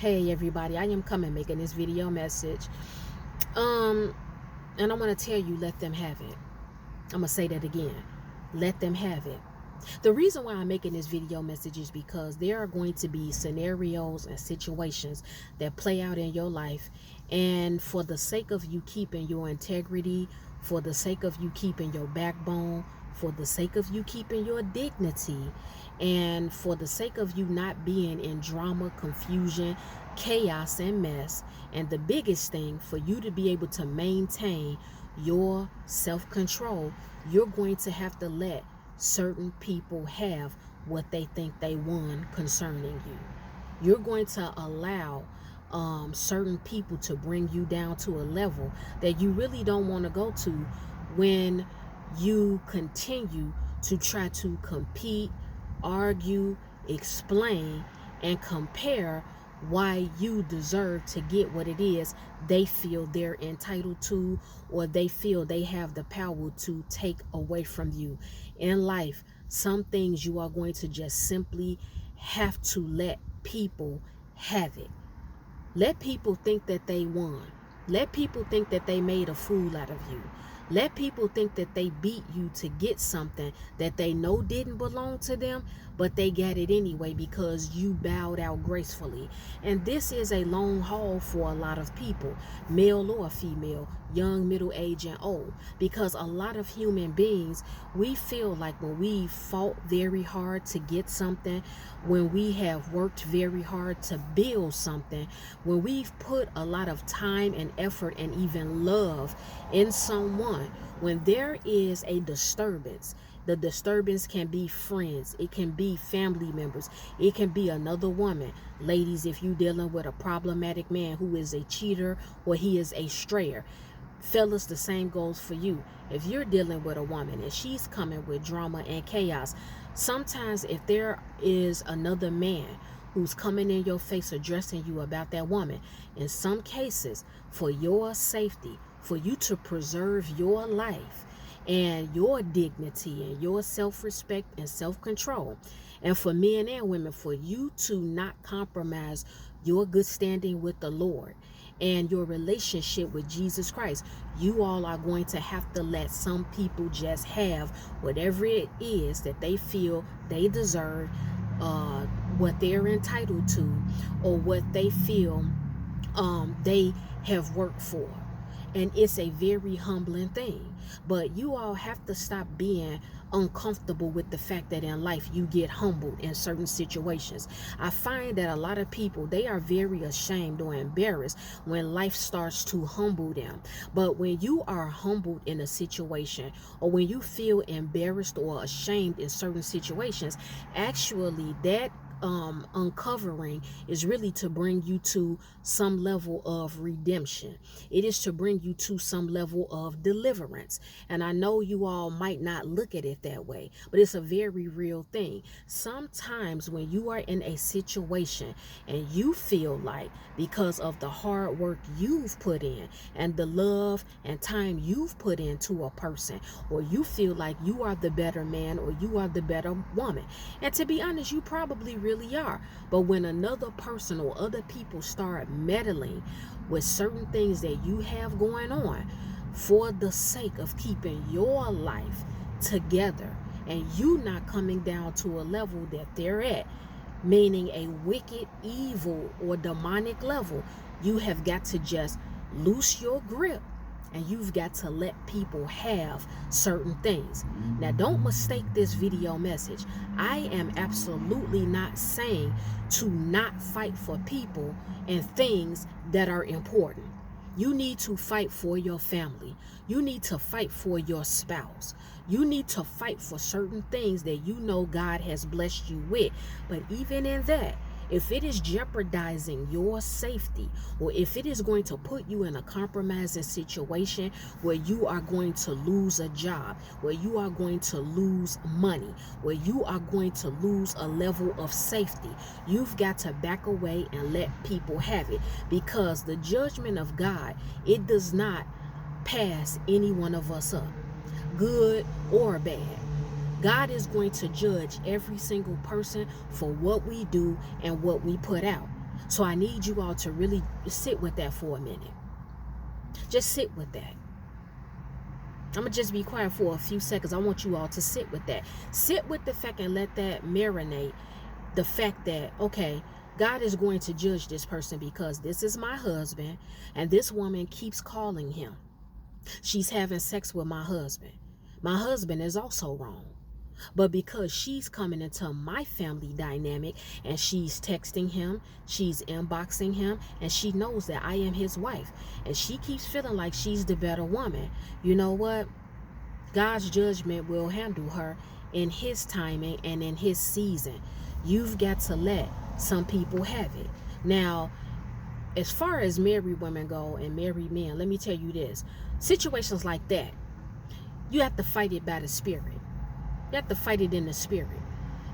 Hey everybody, I am coming making this video message. Um, and I want to tell you, let them have it. I'm gonna say that again. Let them have it. The reason why I'm making this video message is because there are going to be scenarios and situations that play out in your life, and for the sake of you keeping your integrity, for the sake of you keeping your backbone, for the sake of you keeping your dignity, and for the sake of you not being in drama, confusion, chaos, and mess, and the biggest thing, for you to be able to maintain your self-control, you're going to have to let certain people have what they think they won concerning you. You're going to allow certain people to bring you down to a level that you really don't want to go to when you continue to try to compete, argue, explain, and compare why you deserve to get what it is they feel they're entitled to, or they feel they have the power to take away from you. In life, some things you are going to just simply have to let people have it. Let people think that they won. Let people think that they made a fool out of you. Let people think that they beat you to get something that they know didn't belong to them, but they got it anyway because you bowed out gracefully. And this is a long haul for a lot of people, male or female, young, middle age, and old, because a lot of human beings, we feel like when we fought very hard to get something, when we have worked very hard to build something, when we've put a lot of time and effort and even love in someone, when there is a disturbance, the disturbance can be friends, it can be family members, it can be another woman. Ladies, if you're dealing with a problematic man who is a cheater or he is a strayer. Fellas, the same goes for you. If you're dealing with a woman and she's coming with drama and chaos, sometimes if there is another man who's coming in your face addressing you about that woman, in some cases, for your safety, for you to preserve your life and your dignity and your self-respect and self-control, and for men and women, for you to not compromise your good standing with the Lord and your relationship with Jesus Christ, you all are going to have to let some people just have whatever it is that they feel they deserve, what they're entitled to, or what they feel they have worked for. And it's a very humbling thing. But you all have to stop being uncomfortable with the fact that in life you get humbled in certain situations. I find that a lot of people, they are very ashamed or embarrassed when life starts to humble them. But when you are humbled in a situation, or when you feel embarrassed or ashamed in certain situations, actually that uncovering is really to bring you to some level of redemption. It is to bring you to some level of deliverance. And I know you all might not look at it that way, but it's a very real thing. Sometimes when you are in a situation and you feel like, because of the hard work you've put in and the love and time you've put into a person, or you feel like you are the better man or you are the better woman, and to be honest, you probably really are. But when another person or other people start meddling with certain things that you have going on for the sake of keeping your life together, and you not coming down to a level that they're at, meaning a wicked, evil, or demonic level, you have got to just loose your grip, and you've got to let people have certain things. Now, don't mistake this video message. I am absolutely not saying to not fight for people and things that are important. You need to fight for your family. You need to fight for your spouse. You need to fight for certain things that you know God has blessed you with. But even in that, if it is jeopardizing your safety, or if it is going to put you in a compromising situation where you are going to lose a job, where you are going to lose money, where you are going to lose a level of safety, you've got to back away and let people have it, because the judgment of God, it does not pass any one of us up, good or bad. God is going to judge every single person for what we do and what we put out. So I need you all to really sit with that for a minute. Just sit with that. I'm going to just be quiet for a few seconds. I want you all to sit with that. Sit with the fact and let that marinate. The fact that, okay, God is going to judge this person because this is my husband and this woman keeps calling him. She's having sex with my husband. My husband is also wrong. But because she's coming into my family dynamic and she's texting him, she's inboxing him, and she knows that I am his wife, and she keeps feeling like she's the better woman, you know what? God's judgment will handle her in his timing and in his season. You've got to let some people have it. Now, as far as married women go and married men, let me tell you this. Situations like that, you have to fight it by the Spirit. You have to fight it in the Spirit.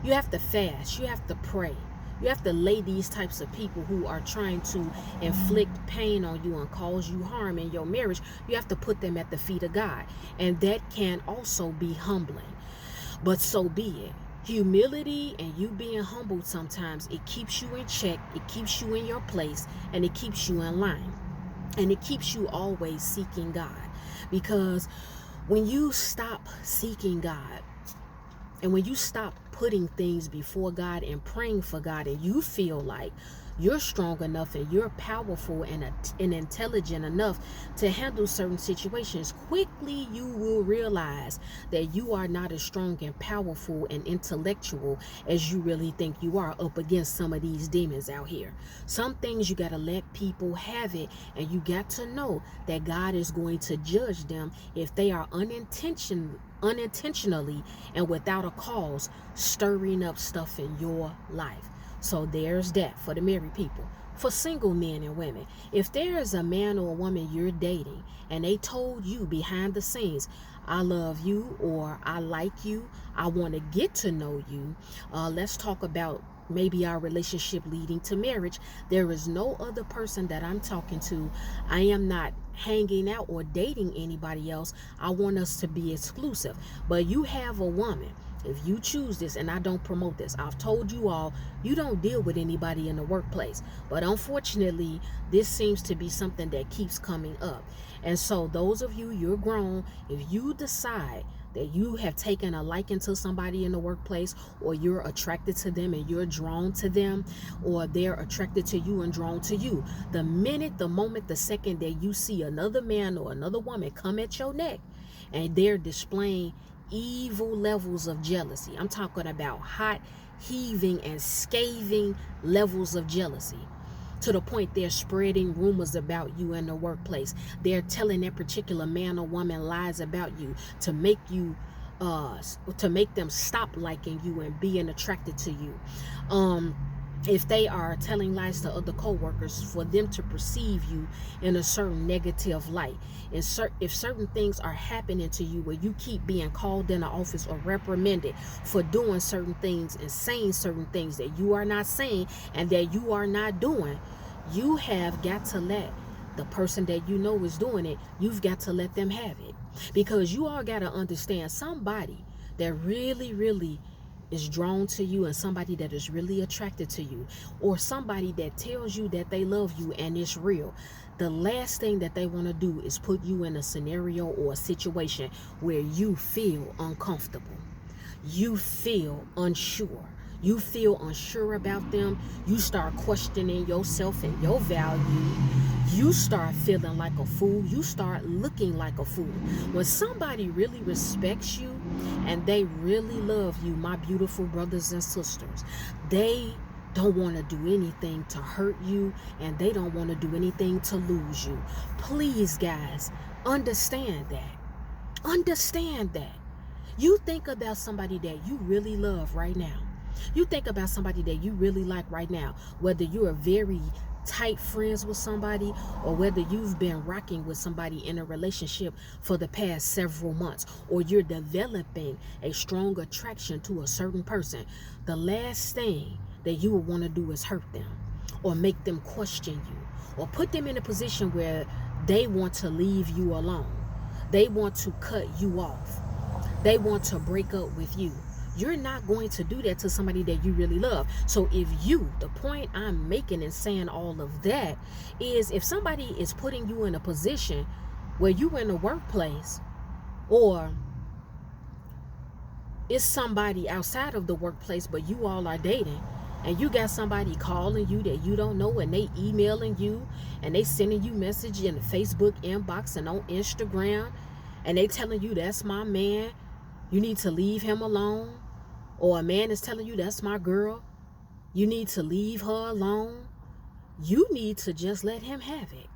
You have to fast. You have to pray. You have to lay these types of people who are trying to inflict pain on you and cause you harm in your marriage. You have to put them at the feet of God. And that can also be humbling. But so be it. Humility and you being humbled sometimes, it keeps you in check. It keeps you in your place. And it keeps you in line. And it keeps you always seeking God. Because when you stop seeking God, and when you stop putting things before God and praying for God, and you feel like you're strong enough and you're powerful and intelligent enough to handle certain situations, quickly you will realize that you are not as strong and powerful and intellectual as you really think you are up against some of these demons out here. Some things you got to let people have it, and you got to know that God is going to judge them if they are unintentionally and without a cause stirring up stuff in your life. So there's that for the married people. For single men and women, if there is a man or a woman you're dating and they told you behind the scenes, I love you, or I like you, I want to get to know you, let's talk about maybe our relationship leading to marriage. There is no other person that I'm talking to. I am not hanging out or dating anybody else. I want us to be exclusive. But you have a woman. If you choose this, and I don't promote this, I've told you all, you don't deal with anybody in the workplace. But unfortunately, this seems to be something that keeps coming up. And so those of you, you're grown, if you decide that you have taken a liking to somebody in the workplace, or you're attracted to them and you're drawn to them, or they're attracted to you and drawn to you, the minute, the moment, the second that you see another man or another woman come at your neck and they're displaying evil levels of jealousy, I'm talking about hot, heaving and scathing levels of jealousy, to the point they're spreading rumors about you in the workplace. They're telling that particular man or woman lies about you to make you to make them stop liking you and being attracted to you. If they are telling lies to other co-workers for them to perceive you in a certain negative light, if certain things are happening to you where you keep being called in the office or reprimanded for doing certain things and saying certain things that you are not saying and that you are not doing, you have got to let the person that you know is doing it, you've got to let them have it. Because you all got to understand, somebody that really is drawn to you and somebody that is really attracted to you, or somebody that tells you that they love you and it's real, the last thing that they want to do is put you in a scenario or a situation where you feel uncomfortable, you feel unsure, you feel unsure about them, you start questioning yourself and your value, you start feeling like a fool, you start looking like a fool. When somebody really respects you and they really love you, my beautiful brothers and sisters, they don't want to do anything to hurt you, and they don't want to do anything to lose you. Please, guys, understand that. Understand that. You think about somebody that you really love right now. You think about somebody that you really like right now, whether you're very tight friends with somebody or whether you've been rocking with somebody in a relationship for the past several months, or you're developing a strong attraction to a certain person. The last thing that you would want to do is hurt them or make them question you or put them in a position where they want to leave you alone. They want to cut you off. They want to break up with you. you're not going to do that to somebody that you really love. So if you, the point I'm making and saying all of that is, if somebody is putting you in a position where you in the workplace, or it's somebody outside of the workplace but you all are dating, and you got somebody calling you that you don't know, and they emailing you, and they sending you message in the Facebook inbox and on Instagram, and they telling you, that's my man, you need to leave him alone. Or a man is telling you, that's my girl, you need to leave her alone. You need to just let him have it.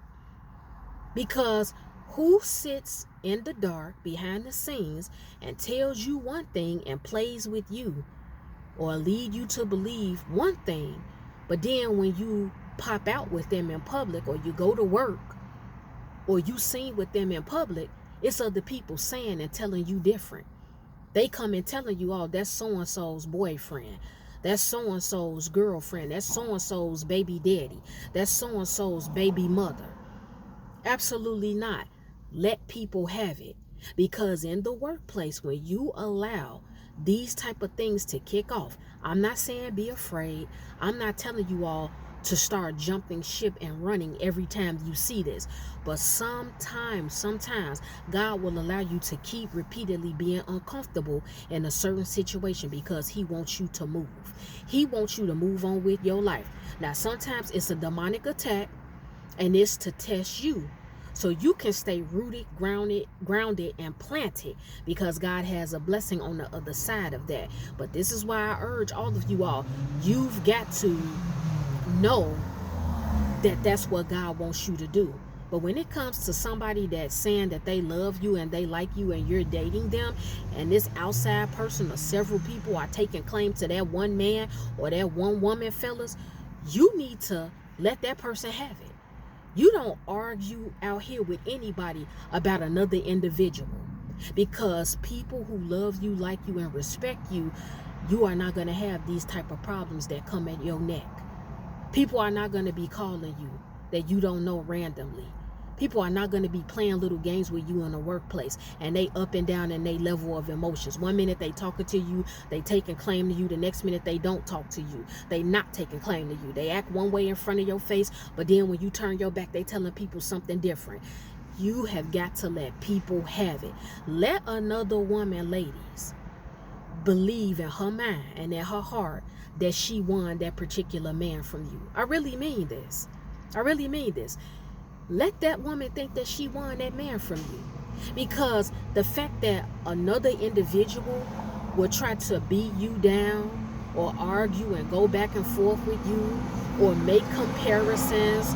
Because who sits in the dark behind the scenes and tells you one thing and plays with you, or lead you to believe one thing, but then when you pop out with them in public, or you go to work, or you sing with them in public, it's other people saying and telling you different. They come and telling you, oh, that's so-and-so's boyfriend, that's so-and-so's girlfriend, that's so-and-so's baby daddy, that's so-and-so's baby mother. Absolutely not. Let people have it. Because in the workplace, when you allow these type of things to kick off, I'm not saying be afraid. I'm not telling you all to start jumping ship and running every time you see this. But sometimes God will allow you to keep repeatedly being uncomfortable in a certain situation, because he wants you to move. He wants you to move on with your life. Now, sometimes it's a demonic attack, and it's to test you, so you can stay rooted, grounded, and planted, because God has a blessing on the other side of that. But this is why I urge all of you all, you've got to know that that's what God wants you to do. But when it comes to somebody that's saying that they love you and they like you and you're dating them, and this outside person or several people are taking claim to that one man or that one woman, fellas, you need to let that person have it. You don't argue out here with anybody about another individual, because people who love you, like you, and respect you, you are not going to have these type of problems that come at your neck. People are not going to be calling you that you don't know randomly. People are not going to be playing little games with you in the workplace, and they up and down in their level of emotions. One minute they talking to you, they taking claim to you. The next minute they don't talk to you. They not taking claim to you. They act one way in front of your face, but then when you turn your back, they telling people something different. You have got to let people have it. Let another woman, ladies, believe in her mind and in her heart that she won that particular man from you. I really mean this. I really mean this. Let that woman think that she won that man from you. Because the fact that another individual will try to beat you down, or argue and go back and forth with you, or make comparisons,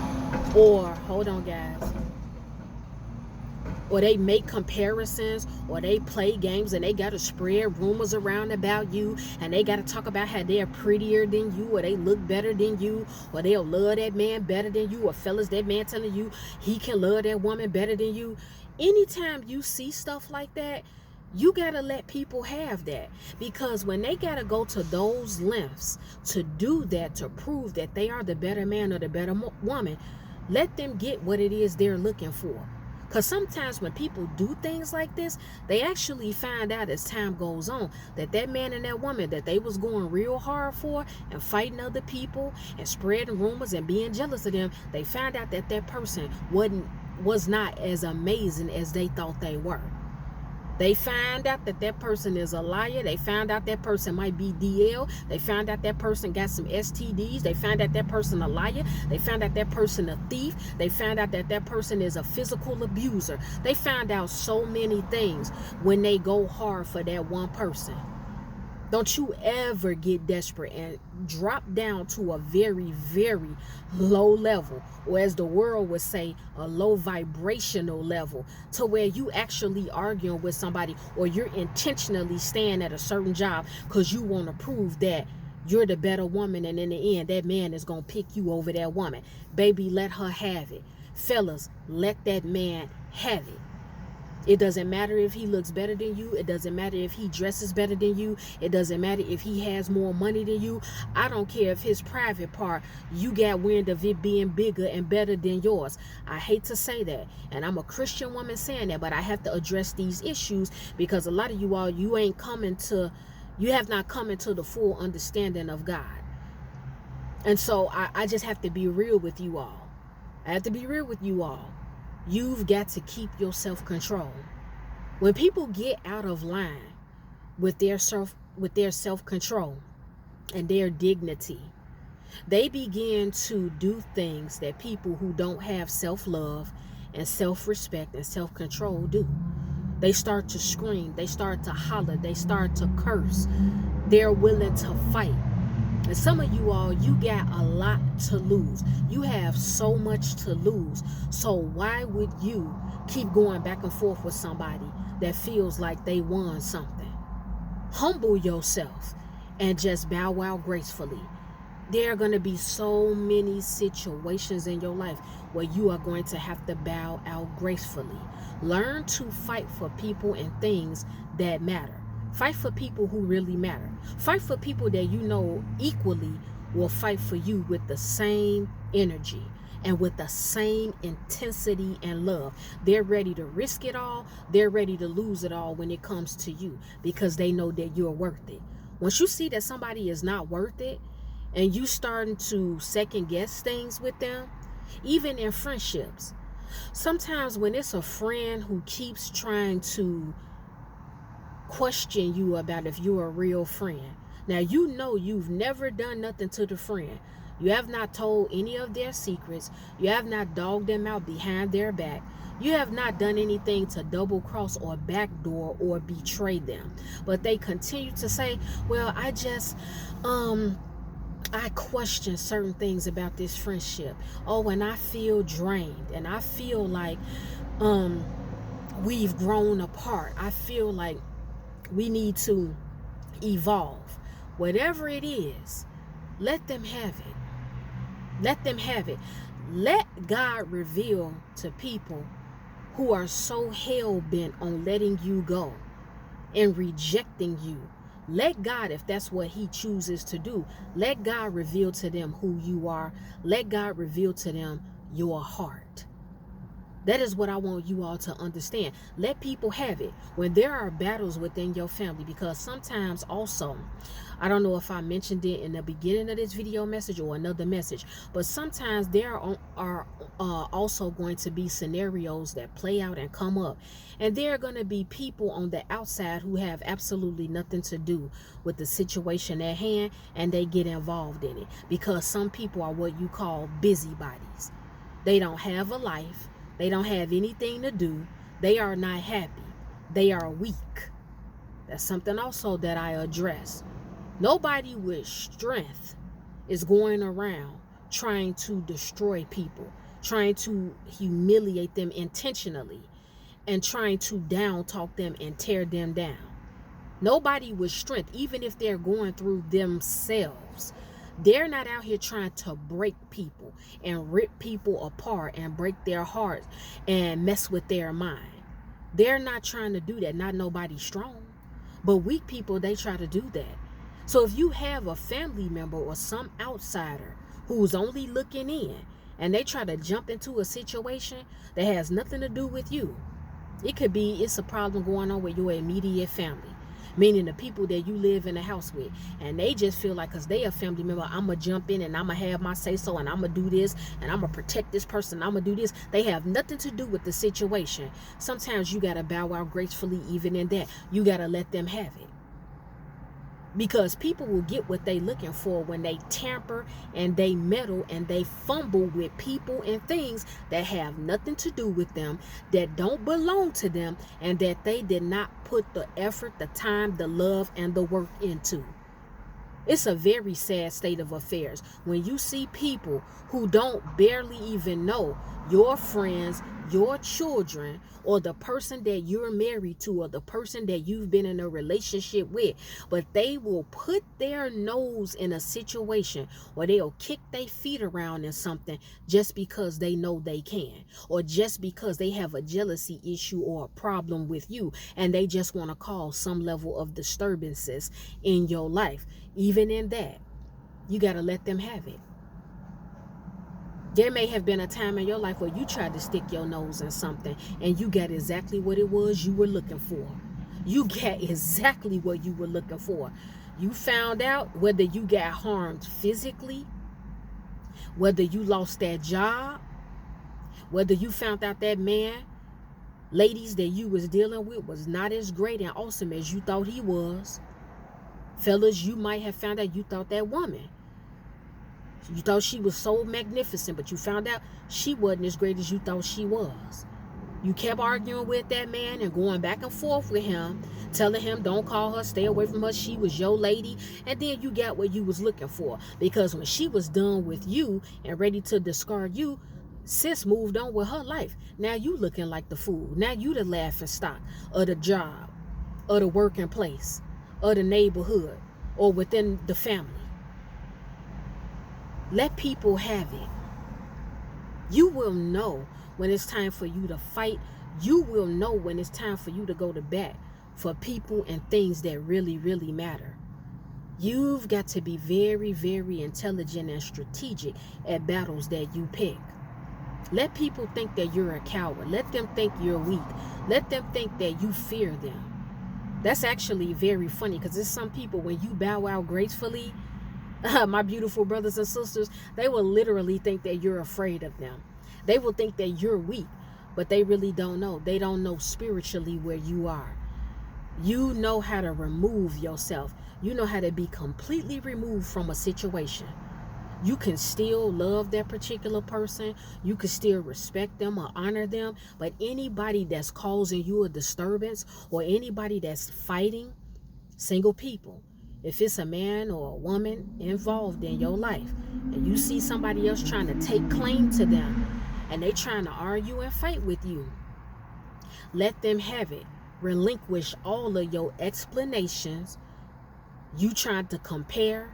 or hold on guys, or they make comparisons, or they play games, and they got to spread rumors around about you, and they got to talk about how they're prettier than you, or they look better than you, or they'll love that man better than you, or fellas, that man telling you he can love that woman better than you. Anytime you see stuff like that, you got to let people have that. Because when they got to go to those lengths to do that, to prove that they are the better man or the better woman, let them get what it is they're looking for. Because sometimes when people do things like this, they actually find out as time goes on that that man and that woman that they was going real hard for and fighting other people and spreading rumors and being jealous of them, they found out that that person was not as amazing as they thought they were. They find out that that person is a liar. They found out that person might be DL. They found out that person got some STDs. They found out that person a liar. They found out that person a thief. They found out that that person is a physical abuser. They found out so many things when they go hard for that one person. Don't you ever get desperate and drop down to a very, very low level, or as the world would say, a low vibrational level, to where you actually arguing with somebody, or you're intentionally staying at a certain job because you want to prove that you're the better woman, and in the end, that man is going to pick you over that woman. Baby, let her have it. Fellas, let that man have it. It doesn't matter if he looks better than you. It doesn't matter if he dresses better than you. It doesn't matter if he has more money than you. I don't care if his private part, you got wind of it being bigger and better than yours. I hate to say that, and I'm a Christian woman saying that, but I have to address these issues because a lot of you all, you ain't coming to You have not come into the full understanding of God. And so I just have to be real with you all. I have to be real with you all. You've got to keep your self-control. When people get out of line with their self-control and their dignity, they begin to do things that people who don't have self-love and self-respect and self-control do. They start to scream, they start to holler, they start to curse. They're willing to fight. And some of you all, you got a lot to lose. You have so much to lose. So why would you keep going back and forth with somebody that feels like they won something? Humble yourself and just bow out gracefully. There are going to be so many situations in your life where you are going to have to bow out gracefully. Learn to fight for people and things that matter. Fight for people who really matter. Fight for people that you know equally will fight for you with the same energy and with the same intensity and love. They're ready to risk it all. They're ready to lose it all when it comes to you because they know that you're worth it. Once you see that somebody is not worth it, and you starting to second guess things with them, even in friendships. Sometimes when it's a friend who keeps trying to question you about if you're a real friend. Now, you know you've never done nothing to the friend. You have not told any of their secrets. You have not dogged them out behind their back. You have not done anything to double cross or backdoor or betray them. But they continue to say, well, I question certain things about this friendship. Oh, and I feel drained. And I feel like we've grown apart. I feel like we need to evolve. Whatever it is, let them have it. Let them have it. Let God reveal to people who are so hell-bent on letting you go and rejecting you. Let God, if that's what he chooses to do, let God reveal to them who you are. Let God reveal to them your heart. That is what I want you all to understand. Let people have it. When there are battles within your family, because sometimes also, I don't know if I mentioned it in the beginning of this video message or another message, but sometimes there are also going to be scenarios that play out and come up. And there are going to be people on the outside who have absolutely nothing to do with the situation at hand, and they get involved in it. Because some people are what you call busybodies. They don't have a life. They don't have anything to do. They are not happy. They are weak. That's something also that I address. Nobody with strength is going around trying to destroy people, trying to humiliate them intentionally, and trying to down talk them and tear them down. Nobody with strength, even if they're going through themselves, they're not out here trying to break people and rip people apart and break their hearts and mess with their mind. They're not trying to do that. Not nobody strong. But weak people, they try to do that. So if you have a family member or some outsider who's only looking in and they try to jump into a situation that has nothing to do with you, it could be it's a problem going on with your immediate family. Meaning the people that you live in the house with, and they just feel like because they a family member, I'm going to jump in and I'm going to have my say so, and I'm going to do this, and I'm going to protect this person, I'm going to do this. They have nothing to do with the situation. Sometimes you got to bow out gracefully even in that. You got to let them have it. Because people will get what they looking for when they tamper and they meddle and they fumble with people and things that have nothing to do with them, that don't belong to them, and that they did not put the effort, the time, the love, and the work into. It's a very sad state of affairs when you see people who don't barely even know your friends, your children, or the person that you're married to, or the person that you've been in a relationship with, but they will put their nose in a situation or they'll kick their feet around in something just because they know they can, or just because they have a jealousy issue or a problem with you, and they just want to cause some level of disturbances in your life. Even in that, you got to let them have it. There may have been a time in your life where you tried to stick your nose in something and you got exactly what it was you were looking for. You got exactly what you were looking for. You found out whether you got harmed physically, whether you lost that job, whether you found out that man, ladies, that you was dealing with was not as great and awesome as you thought he was. Fellas, you might have found out you thought that woman, you thought she was so magnificent, but you found out she wasn't as great as you thought she was. You kept arguing with that man and going back and forth with him, telling him don't call her, stay away from her, she was your lady. And then you got what you was looking for, because when she was done with you and ready to discard you, sis moved on with her life. Now you looking like the fool. Now you the laughing stock of the job, of the working place, of the neighborhood, or within the family. Let people have it. You will know when it's time for you to fight. You will know when it's time for you to go to bat for people and things that really, really matter. You've got to be very, very intelligent and strategic at battles that you pick. Let people think that you're a coward. Let them think you're weak. Let them think that you fear them. That's actually very funny, because there's some people, when you bow out gracefully, my beautiful brothers and sisters, they will literally think that you're afraid of them. They will think that you're weak, but they really don't know. They don't know spiritually where you are. You know how to remove yourself. You know how to be completely removed from a situation. You can still love that particular person. You can still respect them or honor them. But anybody that's causing you a disturbance, or anybody that's fighting, single people, if it's a man or a woman involved in your life, and you see somebody else trying to take claim to them, and they trying to argue and fight with you, let them have it. Relinquish all of your explanations. You trying to compare,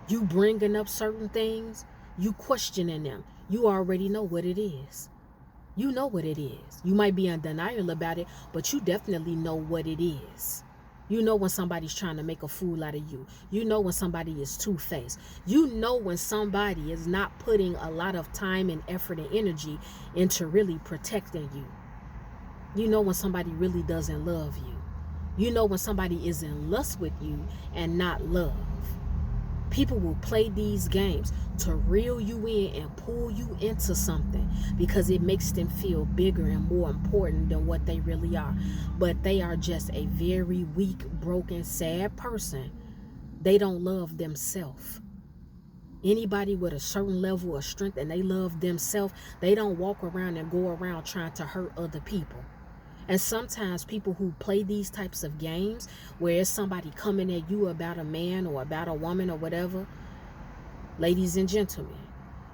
you bringing up certain things, you questioning them. You already know what it is. You know what it is. You might be in denial about it, but you definitely know what it is. You know when somebody's trying to make a fool out of you. You know when somebody is two-faced. You know when somebody is not putting a lot of time and effort and energy into really protecting you. You know when somebody really doesn't love you. You know when somebody is in lust with you and not love. People will play these games to reel you in and pull you into something, because it makes them feel bigger and more important than what they really are. But they are just a very weak, broken, sad person. They don't love themselves. Anybody with a certain level of strength and they love themselves, they don't walk around and go around trying to hurt other people. And sometimes people who play these types of games, where it's somebody coming at you about a man or about a woman or whatever, ladies and gentlemen,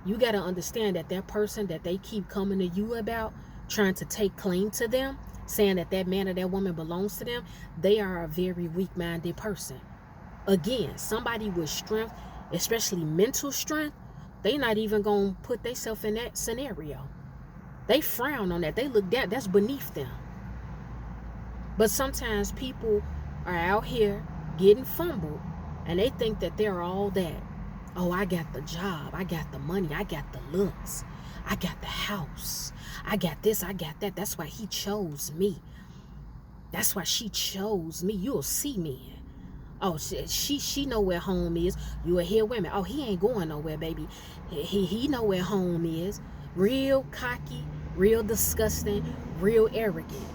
you got to understand that that person that they keep coming to you about, trying to take claim to them, saying that that man or that woman belongs to them, they are a very weak-minded person. Again, somebody with strength, especially mental strength, they not even going to put themselves in that scenario. They frown on that. They look down. That's beneath them. But sometimes people are out here getting fumbled, and they think that they're all that. Oh, I got the job. I got the money. I got the looks. I got the house. I got this. I got that. That's why he chose me. That's why she chose me. You'll see me. Oh, she know where home is. You will hear women. Oh, he ain't going nowhere, baby. He know where home is. Real cocky, real disgusting, real arrogant.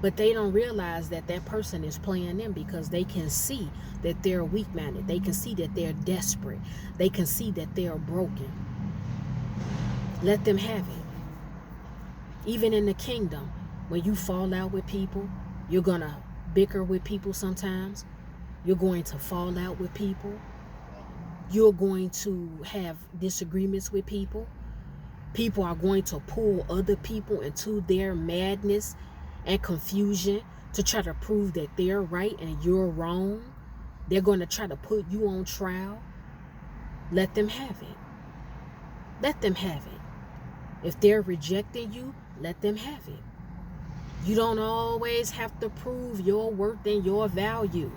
But they don't realize that that person is playing them, because they can see that they're weak-minded. They can see that they're desperate. They can see that they are broken. Let them have it. Even in the kingdom, when you fall out with people, you're going to bicker with people sometimes. You're going to fall out with people. You're going to have disagreements with people. People are going to pull other people into their madness and confusion to try to prove that they're right and you're wrong. They're going to try to put you on trial. Let them have it. Let them have it. If they're rejecting you, let them have it. You don't always have to prove your worth and your value.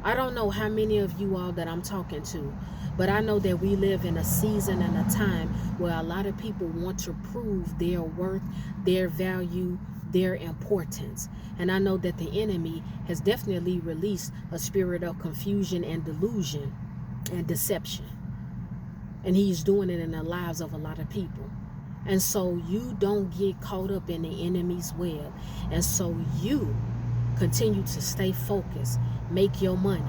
I don't know how many of you all that I'm talking to, but I know that we live in a season and a time where a lot of people want to prove their worth, their value, their importance. And I know that the enemy has definitely released a spirit of confusion and delusion and deception. And he's doing it in the lives of a lot of people. And so you don't get caught up in the enemy's web. And so you continue to stay focused, make your money.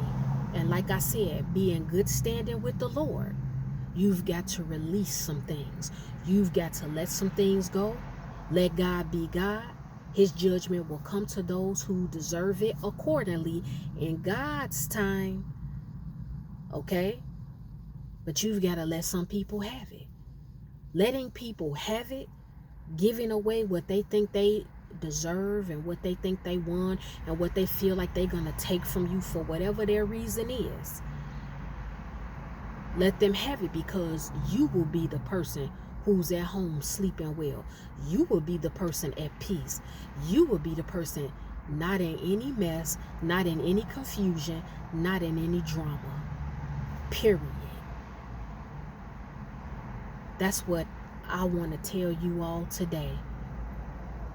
And like I said, be in good standing with the Lord. You've got to release some things. You've got to let some things go. Let God be God. His judgment will come to those who deserve it accordingly in God's time. Okay? But you've got to let some people have it. Letting people have it, giving away what they think they deserve and what they think they want and what they feel like they're going to take from you for whatever their reason is. Let them have it, because you will be the person who's at home sleeping well. You will be the person at peace. You will be the person not in any mess, not in any confusion, not in any drama. Period. That's what I want to tell you all today.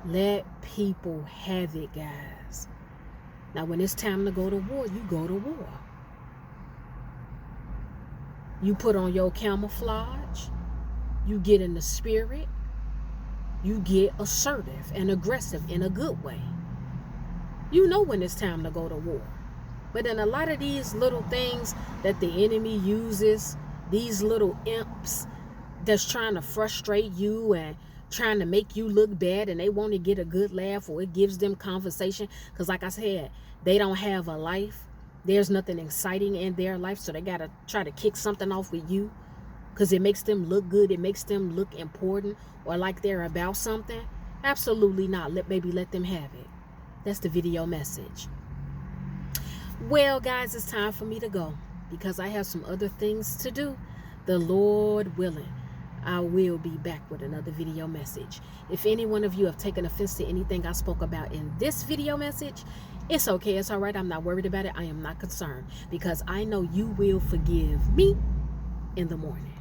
Let people have it, guys. Now, when it's time to go to war, you go to war. You put on your camouflage. You get in the spirit. You get assertive and aggressive in a good way. You know when it's time to go to war. But in a lot of these little things that the enemy uses, these little imps that's trying to frustrate you and trying to make you look bad, and they want to get a good laugh, or it gives them conversation, because like I said, they don't have a life. There's nothing exciting in their life, so they got to try to kick something off with you because it makes them look good. It makes them look important or like they're about something. Absolutely not. Let them have it. That's the video message. Well, guys, it's time for me to go because I have some other things to do. The Lord willing, I will be back with another video message. If any one of you have taken offense to anything I spoke about in this video message, it's okay. It's all right. I'm not worried about it. I am not concerned, because I know you will forgive me in the morning.